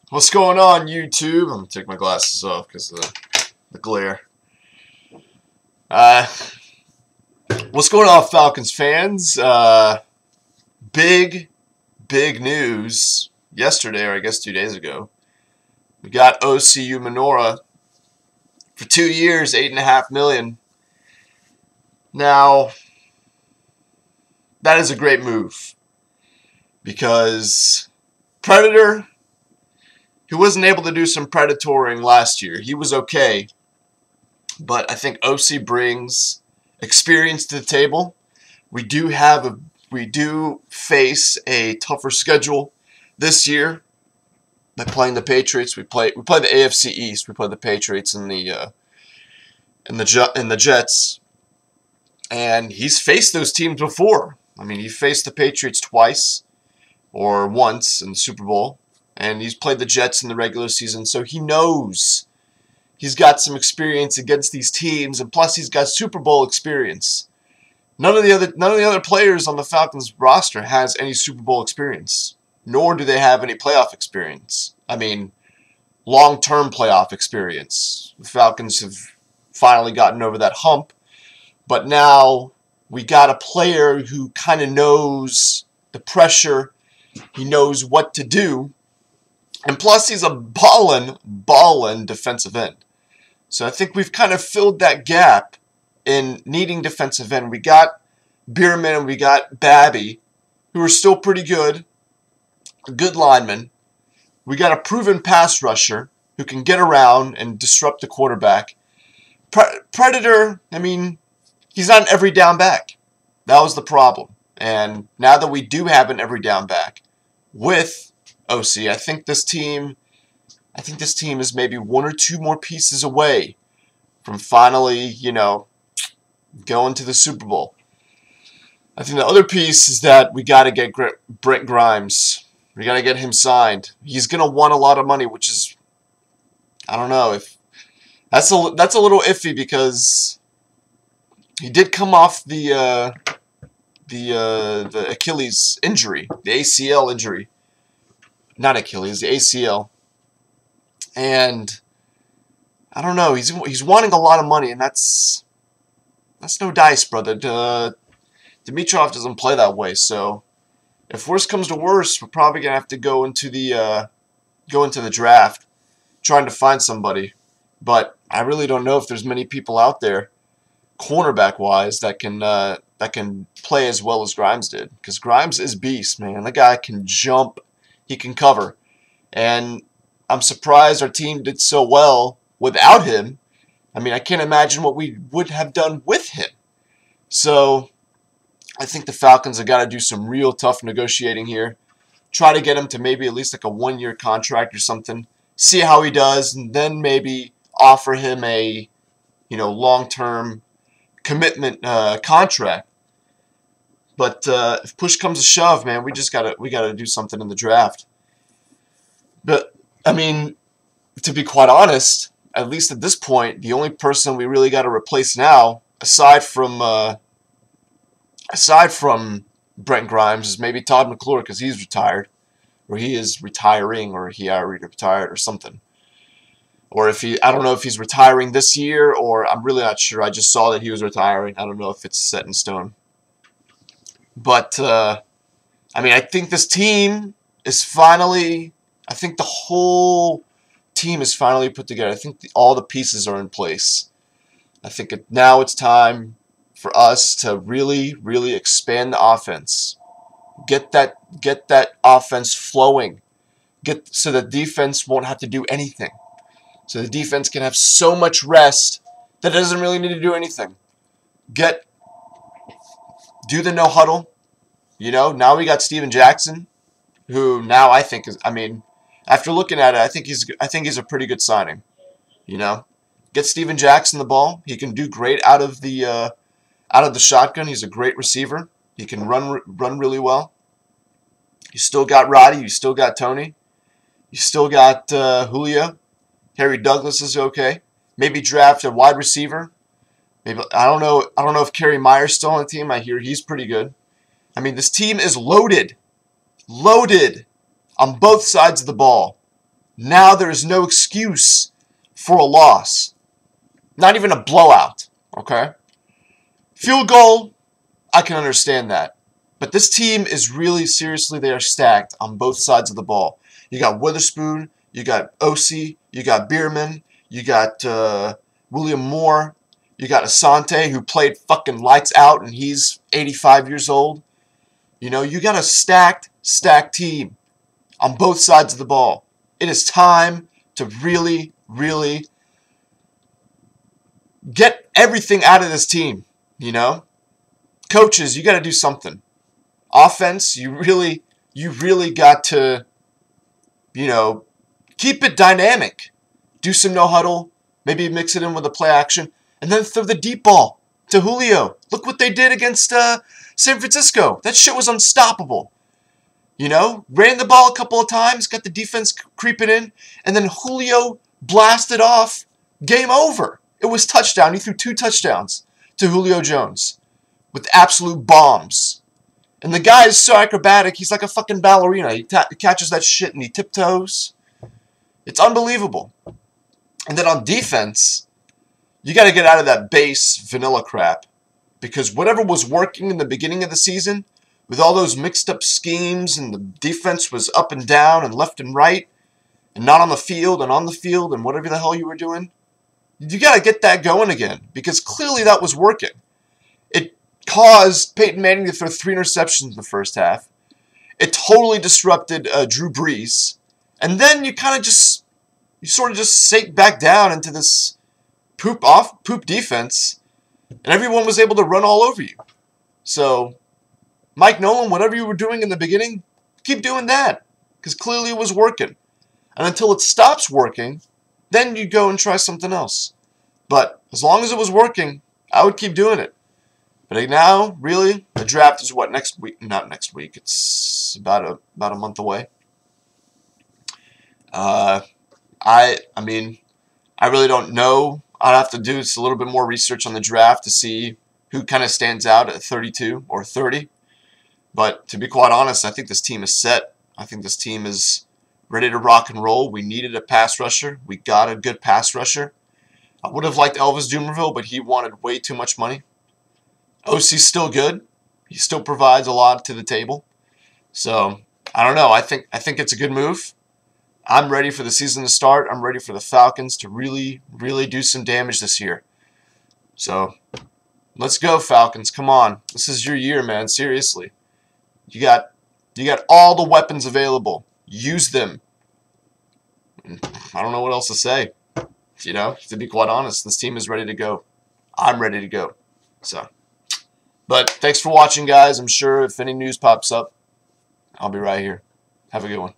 What's going on, YouTube? I'm going to take my glasses off because of the glare. What's going on, Falcons fans? Big news yesterday, or I guess 2 days ago. We got Umenyiora for 2 years, $8.5 million. Now, that is a great move because Predator, he wasn't able to do some predatoring last year. He was okay, but I think OC brings experience to the table. We do face a tougher schedule this year by playing the Patriots. We play the AFC East. We play the Patriots and the Jets, and he's faced those teams before. I mean, he faced the Patriots twice or once in the Super Bowl. And he's played the Jets in the regular season, so he knows he's got some experience against these teams, and plus he's got Super Bowl experience. None of the other players on the Falcons roster has any Super Bowl experience, nor do they have any playoff experience. I mean, long-term playoff experience. The Falcons have finally gotten over that hump, but now we got a player who kind of knows the pressure. He knows what to do. And plus, he's a ballin' defensive end. So I think we've kind of filled that gap in needing defensive end. We got Bierman and we got Babby, who are still pretty good linemen. We got a proven pass rusher who can get around and disrupt the quarterback. Predator, I mean, he's not an every down back. That was the problem. And now that we do have an every down back with OC, I think this team is maybe one or two more pieces away from finally, going to the Super Bowl. I think the other piece is that we got to get Brent Grimes. We got to get him signed. He's going to want a lot of money, which is, I don't know, if that's a little iffy because he did come off the Achilles injury, the ACL injury. Not Achilles, the ACL. And I don't know, he's wanting a lot of money, and that's no dice, brother. Dimitrov doesn't play that way, so if worse comes to worse, we're probably gonna have to go into the draft trying to find somebody. But I really don't know if there's many people out there, cornerback wise, that can play as well as Grimes did. Because Grimes is beast, man. The guy can jump. He can cover. And I'm surprised our team did so well without him. I mean, I can't imagine what we would have done with him. So I think the Falcons have got to do some real tough negotiating here. Try to get him to maybe at least like a 1-year contract or something. See how he does, and then maybe offer him a long-term commitment contract. But if push comes to shove, man, we gotta do something in the draft. But I mean, to be quite honest, at least at this point, the only person we really got to replace now, aside from Brent Grimes, is maybe Todd McClure, because he's retired, or he is retiring, or he already retired, or something. Or I don't know if he's retiring this year, or I'm really not sure. I just saw that he was retiring. I don't know if it's set in stone. But, I mean, I think this team is finally, I think the whole team is finally put together. I think all the pieces are in place. I think now it's time for us to really, really expand the offense. Get that offense flowing. So the defense won't have to do anything. So the defense can have so much rest that it doesn't really need to do anything. Do the no huddle. Now we got Steven Jackson, who now I think is, I mean, after looking at it, I think he's a pretty good signing. Get Steven Jackson the ball. He can do great out of the shotgun. He's a great receiver. He can run really well. You still got Roddy. You still got Tony. You still got Julio. Harry Douglas is okay. Maybe draft a wide receiver. Maybe I don't know if Kerry Meyer's still on the team. I hear he's pretty good. I mean, this team is loaded on both sides of the ball. Now there is no excuse for a loss. Not even a blowout, okay? Field goal, I can understand that. But this team is really, seriously, they are stacked on both sides of the ball. You got Witherspoon, you got Osi, you got Bierman, you got William Moore, you got Asante, who played fucking lights out, and he's 85 years old. You know, you got a stacked team on both sides of the ball. It is time to really, really get everything out of this team, you know? Coaches, you got to do something. Offense, you really got to, you know, keep it dynamic. Do some no-huddle, maybe mix it in with a play action, and then throw the deep ball to Julio. Look what they did against San Francisco. That shit was unstoppable. You know, ran the ball a couple of times, got the defense creeping in, and then Julio blasted off. Game over. It was touchdown. He threw 2 touchdowns to Julio Jones with absolute bombs. And the guy is so acrobatic, he's like a fucking ballerina. He catches that shit and he tiptoes. It's unbelievable. And then on defense, you got to get out of that base vanilla crap. Because whatever was working in the beginning of the season, with all those mixed up schemes and the defense was up and down and left and right and not on the field and on the field and whatever the hell you were doing, you got to get that going again because clearly that was working. It caused Peyton Manning to throw 3 interceptions in the first half. It totally disrupted Drew Brees. And then you sort of just sank back down into this poop defense and everyone was able to run all over you. So Mike Nolan, whatever you were doing in the beginning, keep doing that because clearly it was working. And until it stops working, then you go and try something else. But as long as it was working, I would keep doing it. But now, really, the draft is what, next week? Not next week. It's about a month away. I mean, I really don't know. I'd have to do a little bit more research on the draft to see who kind of stands out at 32 or 30. But to be quite honest, I think this team is set. I think this team is ready to rock and roll. We needed a pass rusher. We got a good pass rusher. I would have liked Elvis Dumervil, but he wanted way too much money. OC's still good. He still provides a lot to the table. So, I don't know. I think it's a good move. I'm ready for the season to start. I'm ready for the Falcons to really, really do some damage this year. So, let's go, Falcons. Come on. This is your year, man. Seriously. You got all the weapons available. Use them. I don't know what else to say. You know, to be quite honest, this team is ready to go. I'm ready to go. So, but thanks for watching, guys. I'm sure if any news pops up, I'll be right here. Have a good one.